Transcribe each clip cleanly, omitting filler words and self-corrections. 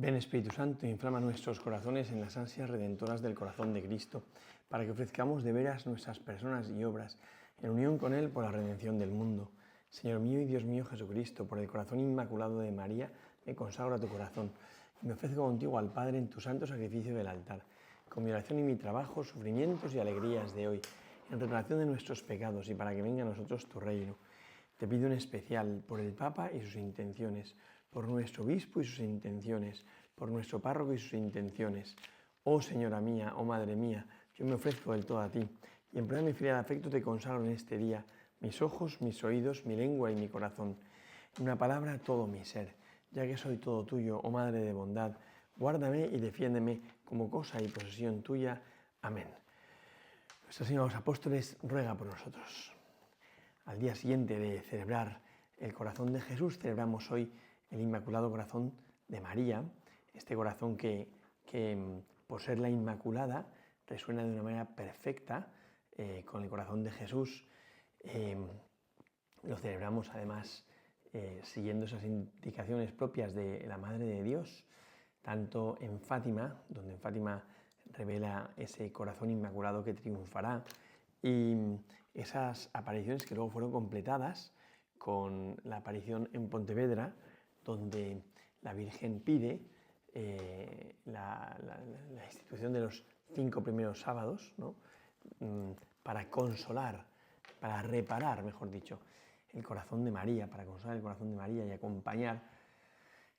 Ven Espíritu Santo, inflama nuestros corazones en las ansias redentoras del corazón de Cristo, para que ofrezcamos de veras nuestras personas y obras, en unión con Él por la redención del mundo. Señor mío y Dios mío Jesucristo, por el corazón inmaculado de María, me consagro a tu corazón, y me ofrezco contigo al Padre en tu santo sacrificio del altar, con mi oración y mi trabajo, sufrimientos y alegrías de hoy, en reparación de nuestros pecados y para que venga a nosotros tu reino. Te pido en especial por el Papa y sus intenciones, por nuestro obispo y sus intenciones, por nuestro párroco y sus intenciones. Oh Señora mía, oh Madre mía, yo me ofrezco del todo a ti, y en prueba de mi filial afecto te consagro en este día mis ojos, mis oídos, mi lengua y mi corazón. En una palabra, todo mi ser, ya que soy todo tuyo, oh Madre de bondad, guárdame y defiéndeme como cosa y posesión tuya. Amén. Nuestra Señora de los Apóstoles ruega por nosotros. Al día siguiente de celebrar el corazón de Jesús, celebramos hoy el Inmaculado Corazón de María, este corazón que por ser la Inmaculada resuena de una manera perfecta con el corazón de Jesús. Lo celebramos además siguiendo esas indicaciones propias de la Madre de Dios, tanto en Fátima, donde en Fátima revela ese corazón inmaculado que triunfará, y esas apariciones que luego fueron completadas con la aparición en Pontevedra, donde la Virgen pide la institución de los 5 primeros sábados, ¿no? Para consolar, para reparar, mejor dicho, el corazón de María, para consolar el corazón de María y acompañar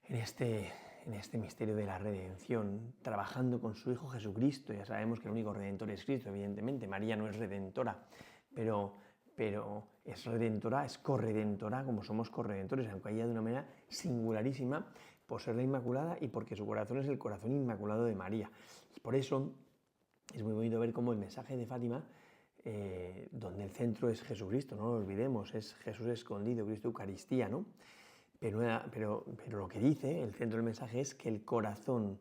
en este misterio de la redención, trabajando con su Hijo Jesucristo. Ya sabemos que el único redentor es Cristo, evidentemente. María no es redentora, pero es redentora, es corredentora, como somos corredentores, aunque ella de una manera singularísima, por ser la Inmaculada y porque su corazón es el corazón inmaculado de María. Y por eso es muy bonito ver cómo el mensaje de Fátima, donde el centro es Jesucristo, no lo olvidemos, es Jesús escondido, Cristo Eucaristía, ¿no? Pero lo que dice, el centro del mensaje es que el corazón,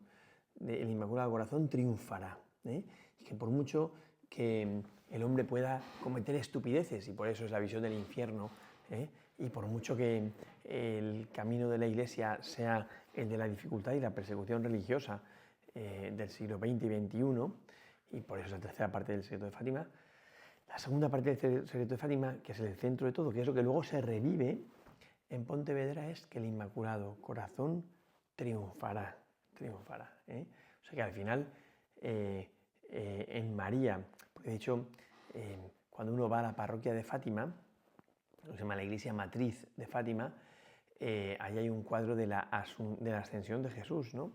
el Inmaculado Corazón triunfará, ¿eh? Y que por mucho que el hombre pueda cometer estupideces, y por eso es la visión del infierno, y por mucho que el camino de la Iglesia sea el de la dificultad y la persecución religiosa del siglo XX y XXI, y por eso es la tercera parte del secreto de Fátima, la segunda parte del secreto de Fátima, que es el centro de todo, que es lo que luego se revive en Pontevedra, es que el Inmaculado Corazón triunfará. O sea que al final en María, porque de hecho cuando uno va a la parroquia de Fátima, lo que se llama la iglesia matriz de Fátima, ahí hay un cuadro de la ascensión de Jesús, ¿no?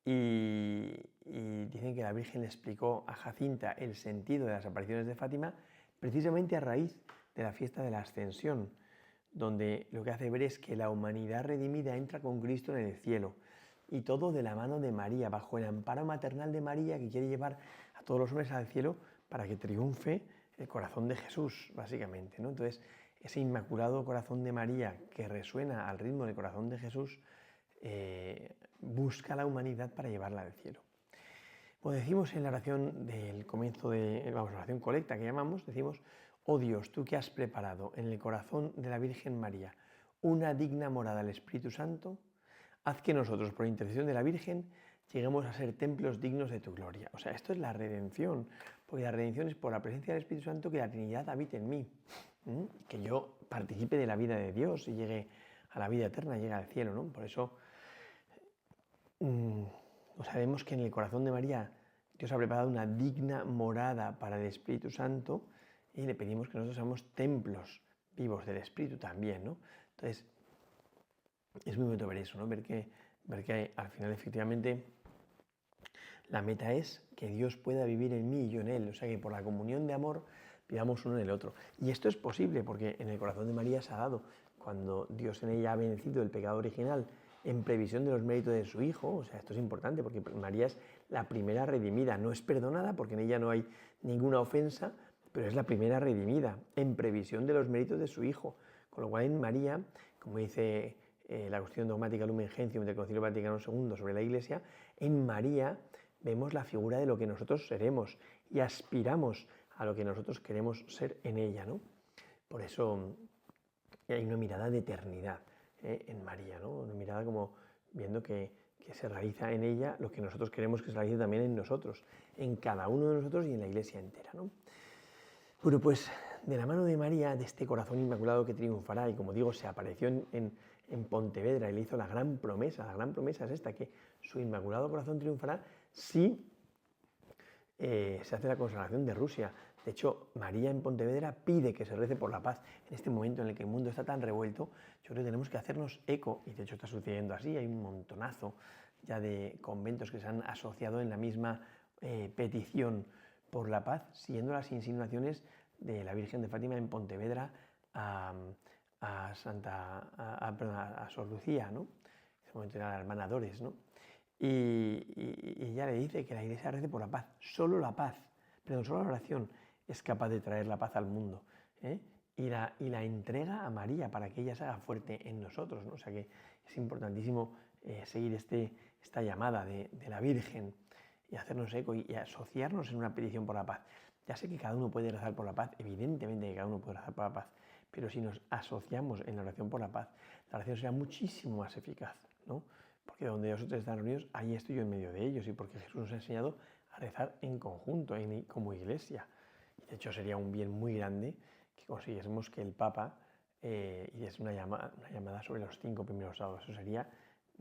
Y dicen que la Virgen le explicó a Jacinta el sentido de las apariciones de Fátima precisamente a raíz de la fiesta de la Ascensión, donde lo que hace ver es que la humanidad redimida entra con Cristo en el cielo, y todo de la mano de María, bajo el amparo maternal de María, que quiere llevar a todos los hombres al cielo para que triunfe el corazón de Jesús, básicamente, ¿no? Entonces, ese inmaculado corazón de María que resuena al ritmo del corazón de Jesús busca a la humanidad para llevarla al cielo. Pues decimos en la oración del comienzo de la oración colecta que llamamos, decimos: oh Dios, tú que has preparado en el corazón de la Virgen María una digna morada del Espíritu Santo, haz que nosotros, por intercesión de la Virgen, lleguemos a ser templos dignos de tu gloria. O sea, esto es la redención, porque la redención es por la presencia del Espíritu Santo que la Trinidad habite en mí, que yo participe de la vida de Dios y llegue a la vida eterna, llegue al cielo, ¿no? Por eso sabemos que en el corazón de María Dios ha preparado una digna morada para el Espíritu Santo, y le pedimos que nosotros seamos templos vivos del Espíritu también, ¿no? Entonces, es muy bonito ver eso, ¿no? Ver que al final efectivamente la meta es que Dios pueda vivir en mí y yo en Él, o sea que por la comunión de amor vivamos uno en el otro. Y esto es posible porque en el corazón de María se ha dado, cuando Dios en ella ha vencido el pecado original en previsión de los méritos de su Hijo. O sea, esto es importante porque María es la primera redimida, no es perdonada porque en ella no hay ninguna ofensa, pero es la primera redimida en previsión de los méritos de su Hijo. Con lo cual en María, como dice la cuestión dogmática Lumen Gentium del Concilio Vaticano II sobre la Iglesia, en María vemos la figura de lo que nosotros seremos y aspiramos a lo que nosotros queremos ser en ella, ¿no? Por eso hay una mirada de eternidad en María, ¿no? Una mirada como viendo que que se realiza en ella lo que nosotros queremos que se realice también en nosotros, en cada uno de nosotros y en la Iglesia entera, ¿no? Bueno, pues de la mano de María, de este corazón inmaculado que triunfará, y como digo, se apareció en Pontevedra y le hizo la gran promesa es esta, que su inmaculado corazón triunfará si se hace la consagración de Rusia. De hecho, María en Pontevedra pide que se rece por la paz. En este momento en el que el mundo está tan revuelto, yo creo que tenemos que hacernos eco, y de hecho está sucediendo así, hay un montonazo ya de conventos que se han asociado en la misma petición por la paz, siguiendo las insinuaciones de la Virgen de Fátima en Pontevedra a Sor Lucía, ¿no? En ese momento era la hermana Dores, ¿no? Y ella le dice que la Iglesia rece por la paz. Solo la paz, solo la oración es capaz de traer la paz al mundo, ¿eh? Y la entrega a María para que ella se haga fuerte en nosotros, ¿no? O sea que es importantísimo seguir esta llamada de la Virgen y hacernos eco y asociarnos en una petición por la paz. Ya sé que cada uno puede rezar por la paz, evidentemente que cada uno puede rezar por la paz, pero si nos asociamos en la oración por la paz, la oración será muchísimo más eficaz, ¿no? Porque donde nosotros están reunidos, ahí estoy yo en medio de ellos, y porque Jesús nos ha enseñado a rezar en conjunto, como Iglesia. Y de hecho sería un bien muy grande que consiguiésemos que el Papa hiciese una llamada sobre los 5 primeros sábados. Eso sería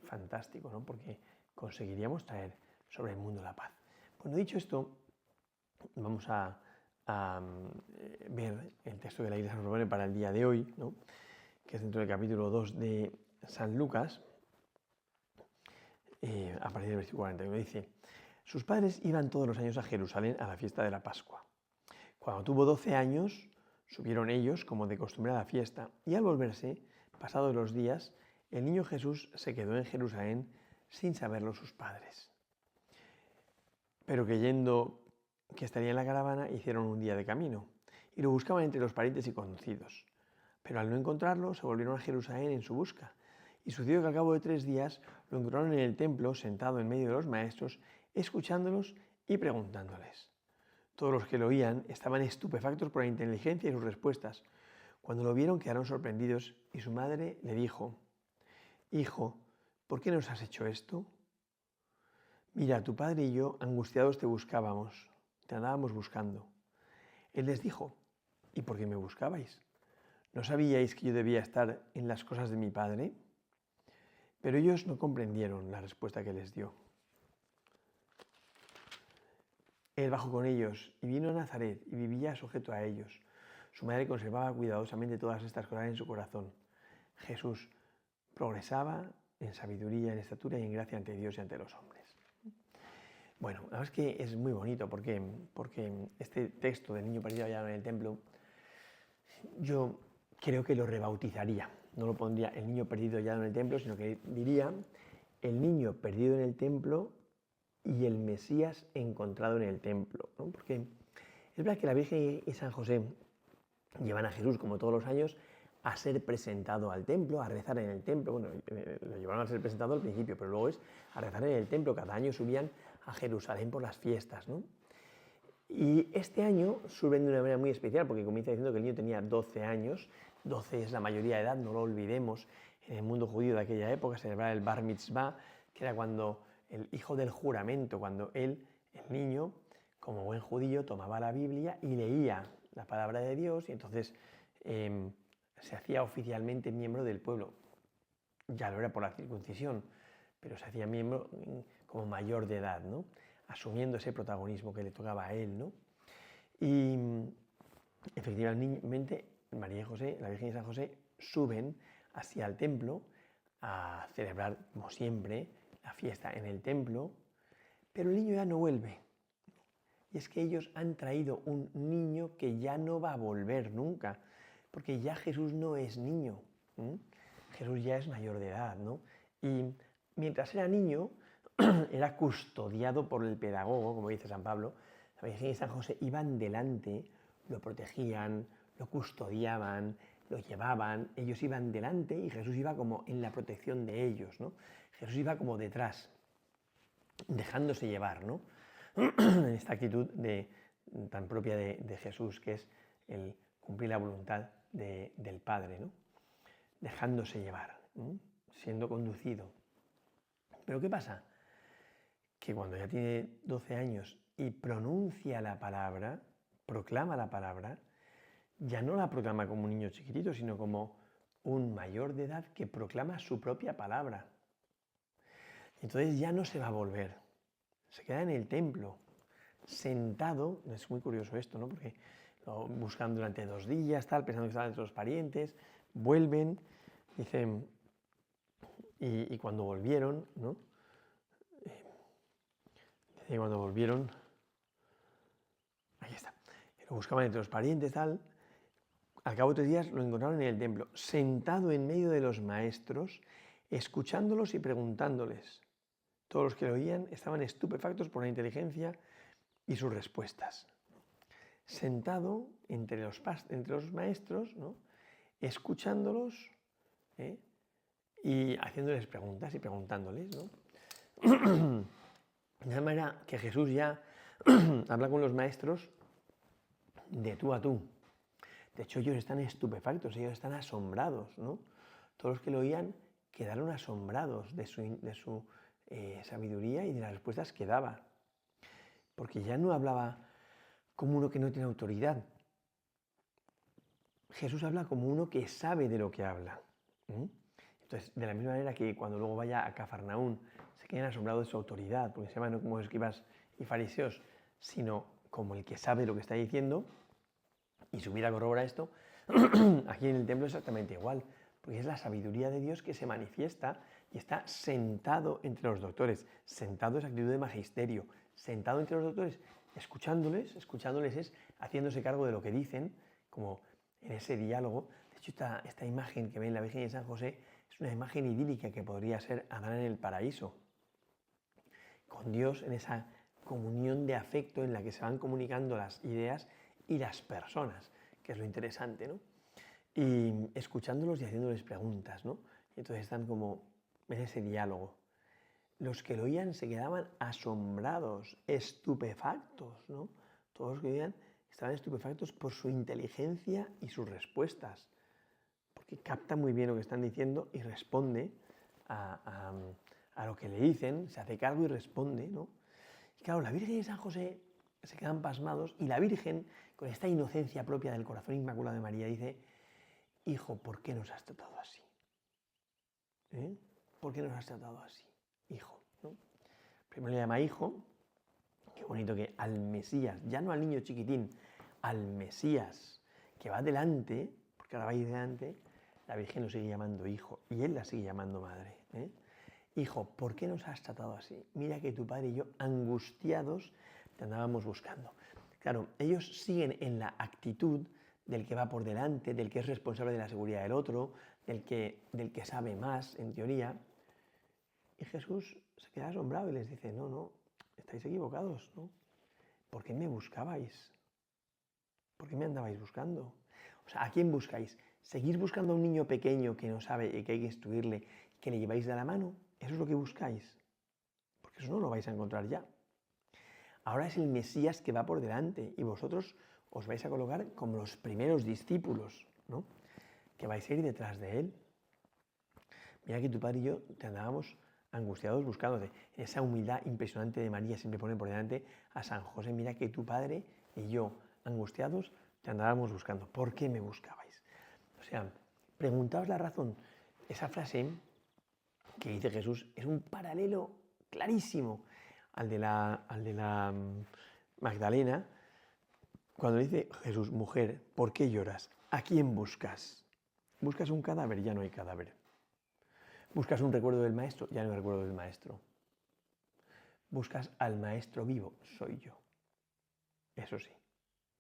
fantástico, ¿no? Porque conseguiríamos traer sobre el mundo la paz. Bueno, dicho esto, vamos a ver el texto que la Iglesia nos propone para el día de hoy, ¿no? Que es dentro del capítulo 2 de San Lucas, a partir del versículo 41. Dice: sus padres iban todos los años a Jerusalén a la fiesta de la Pascua. Cuando tuvo 12 años, subieron ellos, como de costumbre, a la fiesta, y al volverse, pasados los días, el niño Jesús se quedó en Jerusalén sin saberlo sus padres. Pero creyendo que estaría en la caravana, hicieron un día de camino, y lo buscaban entre los parientes y conocidos. Pero al no encontrarlo, se volvieron a Jerusalén en su busca. Y sucedió que al cabo de 3 días lo encontraron en el templo, sentado en medio de los maestros, escuchándolos y preguntándoles. Todos los que lo oían estaban estupefactos por la inteligencia y sus respuestas. Cuando lo vieron, quedaron sorprendidos, y su madre le dijo: hijo, ¿por qué nos has hecho esto? Mira, tu padre y yo, angustiados, te buscábamos, te andábamos buscando. Él les dijo: ¿y por qué me buscabais? ¿No sabíais que yo debía estar en las cosas de mi padre? Pero ellos no comprendieron la respuesta que les dio. Él bajó con ellos y vino a Nazaret y vivía sujeto a ellos. Su madre conservaba cuidadosamente todas estas cosas en su corazón. Jesús progresaba en sabiduría, en estatura y en gracia ante Dios y ante los hombres. Bueno, la verdad es que es muy bonito porque este texto del niño perdido hallado en el templo, yo creo que lo rebautizaría. No lo pondría el niño perdido hallado en el templo, sino que diría el niño perdido en el templo y el Mesías encontrado en el templo, ¿no? Porque es verdad que la Virgen y San José llevan a Jesús, como todos los años, a ser presentado al templo, a rezar en el templo. Bueno, lo llevaron a ser presentado al principio, pero luego es a rezar en el templo. Cada año subían a Jerusalén por las fiestas, ¿no? Y este año suben de una manera muy especial, porque comienza diciendo que el niño tenía 12 años. 12 es la mayoría de edad, no lo olvidemos. En el mundo judío de aquella época se celebraba el Bar Mitzvah, que era cuando el hijo del juramento, cuando él, el niño, como buen judío, tomaba la Biblia y leía la palabra de Dios, y entonces se hacía oficialmente miembro del pueblo. Ya lo era por la circuncisión, pero se hacía miembro como mayor de edad, ¿no? Asumiendo ese protagonismo que le tocaba a él, ¿no? Y efectivamente, María y José, la Virgen y San José, suben hacia el templo a celebrar, como siempre, la fiesta en el templo, pero el niño ya no vuelve. Y es que ellos han traído un niño que ya no va a volver nunca, porque ya Jesús no es niño, ¿eh? Jesús ya es mayor de edad, ¿no? Y mientras era niño, era custodiado por el pedagogo, como dice San Pablo. La Virgen y San José iban delante, lo protegían, lo custodiaban, lo llevaban, ellos iban delante y Jesús iba como en la protección de ellos, ¿no? Jesús iba como detrás, dejándose llevar, ¿no? En esta actitud tan propia de Jesús, que es el cumplir la voluntad del Padre, ¿no? Dejándose llevar, ¿no? Siendo conducido Pero ¿qué pasa? Que cuando ya tiene 12 años y pronuncia la palabra, proclama la palabra, ya no la proclama como un niño chiquitito, sino como un mayor de edad que proclama su propia palabra. Entonces ya no se va a volver, se queda en el templo, sentado. Es muy curioso esto, ¿no? Porque lo buscan durante 2 días, tal, pensando que estaban entre los parientes, vuelven, dicen, y cuando volvieron, ¿no? Y cuando volvieron, ahí está, lo buscaban entre los parientes, tal. Al cabo de 3 días lo encontraron en el templo, sentado en medio de los maestros, escuchándolos y preguntándoles. Todos los que lo oían estaban estupefactos por la inteligencia y sus respuestas. Sentado entre los maestros, ¿no? Escuchándolos, y haciéndoles preguntas y preguntándoles, ¿no? De tal manera que Jesús ya habla con los maestros de tú a tú. De hecho, ellos están estupefactos, ellos están asombrados, ¿no? Todos los que lo oían quedaron asombrados de su sabiduría y de las respuestas que daba. Porque ya no hablaba como uno que no tiene autoridad. Jesús habla como uno que sabe de lo que habla. Entonces, de la misma manera que cuando luego vaya a Cafarnaún se quedan asombrados de su autoridad, porque se llama no como escribas y fariseos, sino como el que sabe lo que está diciendo, y su vida corrobora esto, aquí en el templo es exactamente igual, porque es la sabiduría de Dios que se manifiesta y está sentado entre los doctores. Sentado es actitud de magisterio, sentado entre los doctores, escuchándoles es haciéndose cargo de lo que dicen, como en ese diálogo. De hecho, esta imagen que ven la Virgen de San José es una imagen idílica que podría ser Adán en el paraíso, con Dios en esa comunión de afecto en la que se van comunicando las ideas y las personas, que es lo interesante, ¿no? Y escuchándolos y haciéndoles preguntas, ¿no? Y entonces están como en ese diálogo. Los que lo oían se quedaban asombrados, estupefactos, ¿no? Todos los que oían estaban estupefactos por su inteligencia y sus respuestas, porque capta muy bien lo que están diciendo y responde a lo que le dicen, se hace cargo y responde, ¿no? Y claro, la Virgen y San José se quedan pasmados y la Virgen, con esta inocencia propia del corazón inmaculado de María, dice: hijo, ¿por qué nos has tratado así? ¿Por qué nos has tratado así, hijo? ¿No? Primero le llama hijo, qué bonito que al Mesías, ya no al niño chiquitín, al Mesías que va delante, porque ahora va a ir delante, la Virgen lo sigue llamando hijo y él la sigue llamando madre. Hijo, ¿por qué nos has tratado así? Mira que tu padre y yo, angustiados, te andábamos buscando. Claro, ellos siguen en la actitud del que va por delante, del que es responsable de la seguridad del otro, del que sabe más, en teoría. Y Jesús se queda asombrado y les dice: no, estáis equivocados, ¿no? ¿Por qué me buscabais? ¿Por qué me andabais buscando? O sea, ¿a quién buscáis? ¿Seguís buscando a un niño pequeño que no sabe y que hay que instruirle, que le lleváis de la mano? ¿Eso es lo que buscáis? Porque eso no lo vais a encontrar ya. Ahora es el Mesías que va por delante y vosotros os vais a colocar como los primeros discípulos, ¿no? Que vais a ir detrás de él. Mira que tu padre y yo te andábamos angustiados buscándote. Esa humildad impresionante de María siempre pone por delante a San José. Mira que tu padre y yo, angustiados, te andábamos buscando. ¿Por qué me buscabais? O sea, preguntaos la razón. Esa frase que dice Jesús es un paralelo clarísimo al de la Magdalena, cuando dice Jesús: mujer, ¿por qué lloras? ¿A quién buscas? ¿Buscas un cadáver? Ya no hay cadáver. ¿Buscas un recuerdo del maestro? Ya no hay recuerdo del maestro. ¿Buscas al maestro vivo? Soy yo. Eso sí,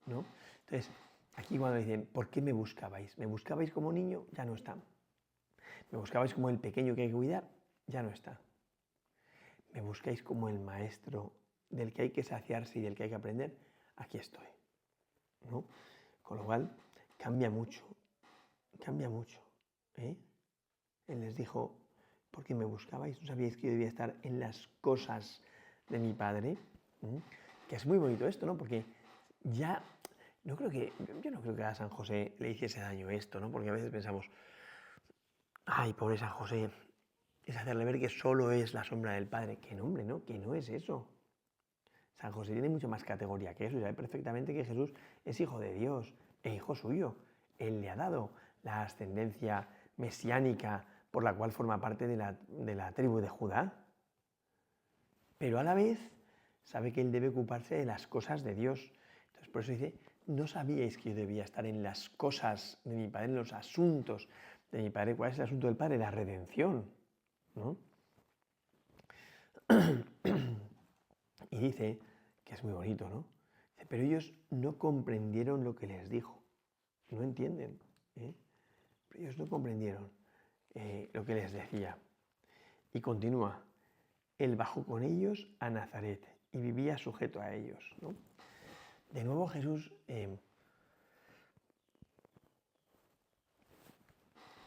¿no? Entonces, aquí cuando dicen: ¿por qué me buscabais? ¿Me buscabais como niño? Ya no está. ¿Me buscabais como el pequeño que hay que cuidar? Ya no está. ¿Me buscáis como el maestro del que hay que saciarse y del que hay que aprender? Aquí estoy, ¿no? Con lo cual, cambia mucho. Él les dijo: ¿por qué me buscabais? ¿No sabíais que yo debía estar en las cosas de mi Padre? Que es muy bonito esto, ¿no? Porque ya, yo no creo que a San José le hiciese daño esto, ¿no? Porque a veces pensamos: ay, pobre San José, es hacerle ver que solo es la sombra del Padre. Que no, hombre, no, que no es eso. San José tiene mucho más categoría que eso, y sabe perfectamente que Jesús es hijo de Dios e hijo suyo. Él le ha dado la ascendencia mesiánica por la cual forma parte de la tribu de Judá. Pero a la vez sabe que él debe ocuparse de las cosas de Dios. Entonces por eso dice, no sabíais que yo debía estar en las cosas de mi Padre, en los asuntos de mi Padre. ¿Cuál es el asunto del Padre? La redención, ¿no? Y dice, que es muy bonito, ¿no? Dice, pero ellos no comprendieron lo que les dijo. No entienden, ¿eh? Pero ellos no comprendieron lo que les decía. Y continúa, él bajó con ellos a Nazaret y vivía sujeto a ellos, ¿no? De nuevo Jesús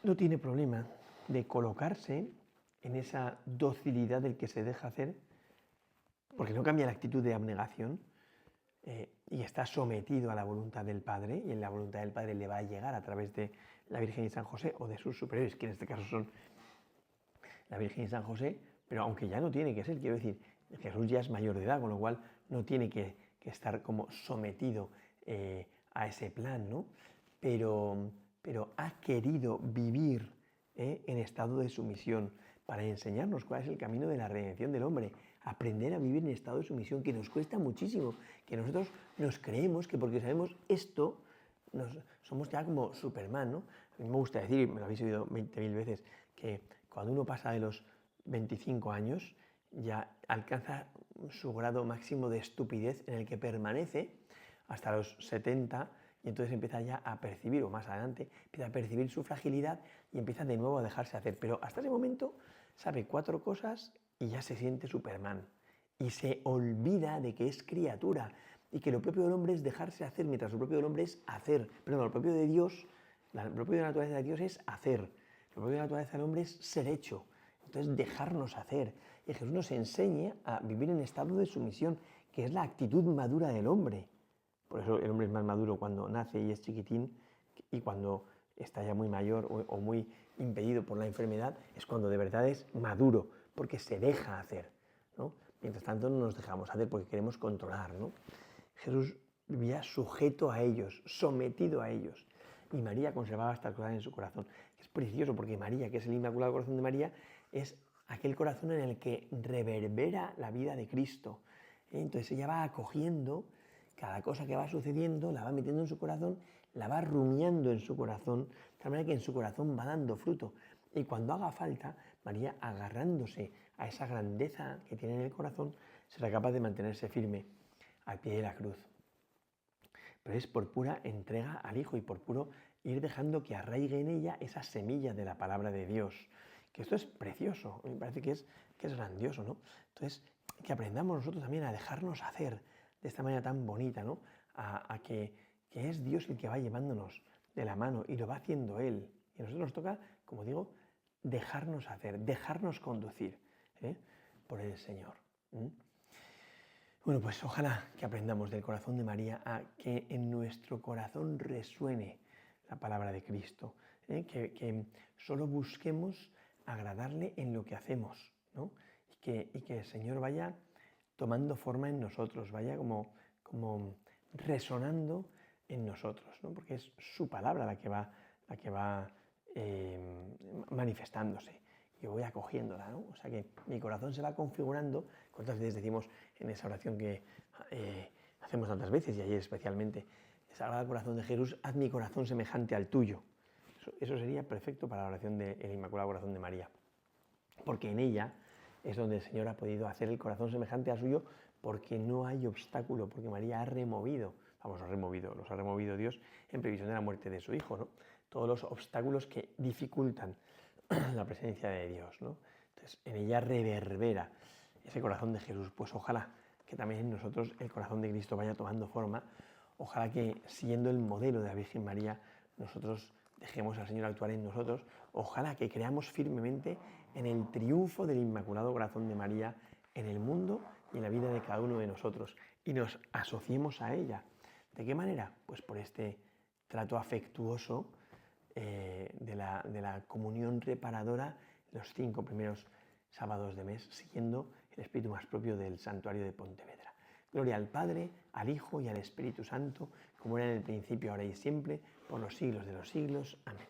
no tiene problema de colocarse en esa docilidad del que se deja hacer, porque no cambia la actitud de abnegación y está sometido a la voluntad del Padre, y en la voluntad del Padre le va a llegar a través de la Virgen y San José o de sus superiores, que en este caso son la Virgen y San José, pero aunque ya no tiene que ser, quiero decir, Jesús ya es mayor de edad, con lo cual no tiene que estar como sometido a ese plan, ¿no? Pero ha querido vivir en estado de sumisión para enseñarnos cuál es el camino de la redención del hombre, aprender a vivir en estado de sumisión, que nos cuesta muchísimo, que nosotros nos creemos que porque sabemos esto, somos ya como Superman, ¿no? A mí me gusta decir, me lo habéis oído 20.000 veces, que cuando uno pasa de los 25 años ya alcanza su grado máximo de estupidez en el que permanece hasta los 70 y entonces empieza ya a percibir, o más adelante, empieza a percibir su fragilidad y empieza de nuevo a dejarse hacer. Pero hasta ese momento sabe 4 cosas y ya se siente Superman. Y se olvida de que es criatura y que lo propio del hombre es dejarse hacer, mientras lo propio del hombre es hacer. Perdón, lo propio de Dios, lo propio de la naturaleza de Dios es hacer. Lo propio de la naturaleza del hombre es ser hecho. Entonces dejarnos hacer. Y Jesús nos enseña a vivir en estado de sumisión, que es la actitud madura del hombre. Por eso el hombre es más maduro cuando nace y es chiquitín, y cuando está ya muy mayor o muy impedido por la enfermedad, es cuando de verdad es maduro, porque se deja hacer, ¿no? Mientras tanto no nos dejamos hacer porque queremos controlar, ¿no? Jesús vivía sujeto a ellos, sometido a ellos. Y María conservaba estas cosas en su corazón. Es precioso porque María, que es el Inmaculado Corazón de María, es aquel corazón en el que reverbera la vida de Cristo. Entonces ella va acogiendo cada cosa que va sucediendo, la va metiendo en su corazón, la va rumiando en su corazón, de tal manera que en su corazón va dando fruto. Y cuando haga falta, María, agarrándose a esa grandeza que tiene en el corazón, será capaz de mantenerse firme al pie de la cruz. Pero es por pura entrega al Hijo y por puro ir dejando que arraigue en ella esa semilla de la palabra de Dios. Que esto es precioso, me parece que es grandioso, ¿no? Entonces, que aprendamos nosotros también a dejarnos hacer de esta manera tan bonita, ¿no? A que es Dios el que va llevándonos de la mano y lo va haciendo Él. Y a nosotros nos toca, como digo, dejarnos hacer, dejarnos conducir por el Señor. Bueno, pues ojalá que aprendamos del corazón de María a que en nuestro corazón resuene la palabra de Cristo, que solo busquemos agradarle en lo que hacemos, ¿no? Y que el Señor vaya tomando forma en nosotros, vaya como resonando en nosotros, ¿no? Porque es su palabra la que va manifestándose. Yo voy acogiéndola, ¿no? O sea que mi corazón se va configurando. ¿Cuántas veces decimos en esa oración que hacemos tantas veces, y ayer especialmente, Sagrado Corazón de Jesús, haz mi corazón semejante al tuyo? Eso sería perfecto para la oración del Inmaculado Corazón de María, porque en ella es donde el Señor ha podido hacer el corazón semejante al suyo, porque no hay obstáculo, porque María los ha removido Dios en previsión de la muerte de su Hijo, ¿no? Todos los obstáculos que dificultan la presencia de Dios, ¿no? Entonces, en ella reverbera ese corazón de Jesús. Pues ojalá que también en nosotros el corazón de Cristo vaya tomando forma. Ojalá que, siguiendo el modelo de la Virgen María, nosotros dejemos al Señor actuar en nosotros. Ojalá que creamos firmemente en el triunfo del Inmaculado Corazón de María en el mundo y en la vida de cada uno de nosotros, y nos asociemos a ella. ¿De qué manera? Pues por este trato afectuoso de la comunión reparadora los 5 primeros sábados de mes, siguiendo el espíritu más propio del santuario de Pontevedra. Gloria al Padre, al Hijo y al Espíritu Santo, como era en el principio, ahora y siempre, por los siglos de los siglos. Amén.